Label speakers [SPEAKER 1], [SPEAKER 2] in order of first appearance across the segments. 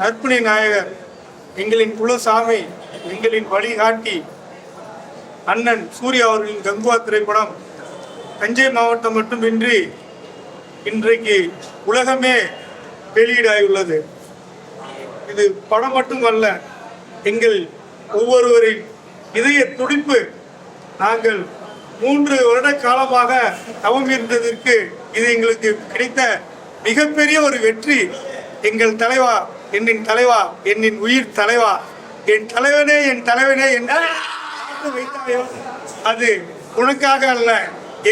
[SPEAKER 1] அர்ப்பணி நாயகர், எங்களின் குலசாமி, எங்களின் வழிகாட்டி அண்ணன் சூர்யா அவர்களின் கங்குவா திரைப்படம் தஞ்சை மாவட்டம் மட்டுமின்றி இன்றைக்கு உலகமே வெளியீடாகியுள்ளது. இது படம் மட்டுமல்ல, எங்கள் ஒவ்வொருவரின் இதய துடிப்பு. நாங்கள் 3 வருட காலமாக தவம் இருந்ததற்கு இது எங்களுக்கு கிடைத்த மிகப்பெரிய ஒரு வெற்றி. எங்கள் தலைவா, என்னின் தலைவா, என்னின் உயிர் தலைவா, என் தலைவனே, என் தலைவனே என்ன வைத்தாயோ அது உனக்காக அல்ல,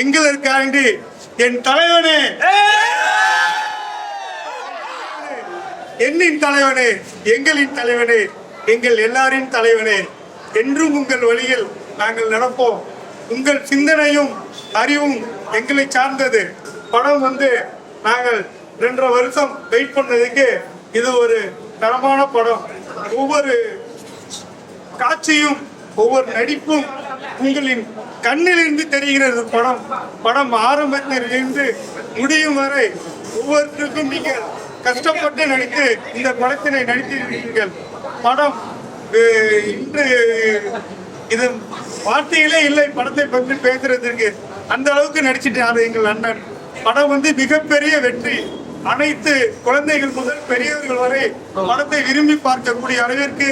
[SPEAKER 1] எங்களுக்காண்டி என் தலைவனே, என்னின் தலைவனே, எங்களின் தலைவனே, எங்கள் எல்லாரின் தலைவனே, என்றும் உங்கள் வழியில் நாங்கள் நடப்போம். உங்கள் சிந்தனையும் அறிவும் எங்களை சார்ந்தது. படம் நாங்கள் 2.5 வருஷம் வெயிட் பண்ணதுக்கு இது ஒரு தரமான படம். ஒவ்வொரு காட்சியும் ஒவ்வொரு நடிப்பும் உங்களின் கண்ணிலிருந்து தெரிகிறது. படம் ஆரம்பத்திலிருந்து முடியும் வரை ஒவ்வொருத்தருக்கும் நீங்கள் கஷ்டப்பட்டு நடித்து இந்த படத்தினை நடித்திருக்கிறீர்கள். படம் இன்று இது வார்த்தைகளே இல்லை படத்தை பற்றி பேசுறதுக்கு, அந்த அளவுக்கு நடிச்சிட்டாரு எங்கள் அண்ணன். படம் மிகப்பெரிய வெற்றி. அனைத்து குழந்தைகள் முதல் பெரியவர்கள் வரை படத்தை விரும்பி பார்க்கக்கூடிய அளவிற்கு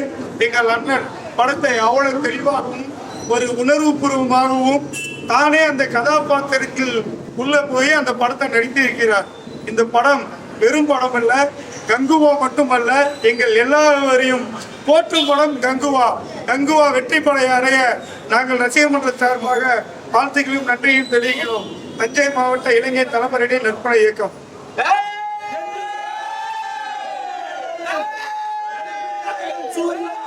[SPEAKER 1] எங்கள் அண்ணன் படத்தை அவ்வளவு தெளிவாகவும் ஒரு உணர்வு பூர்வமாகவும் தானே அந்த கதாபாத்திரத்தில் உள்ள போய் அந்த படத்தை நடித்திருக்கிறார். இந்த படம் வெறும் படம் அல்ல, கங்குவா மட்டுமல்ல, எங்கள் எல்லாரையும் போற்றும் படம் கங்குவா. கங்குவா வெற்றி படை அடைய நாங்கள் ரசிகர் மன்ற சார்பாக வாழ்த்துக்களையும் நன்றியும் தெரிவிக்கிறோம். தஞ்சை மாவட்ட இளைஞர் தலைமுறை நற்பணி இயக்கம்.
[SPEAKER 2] Suri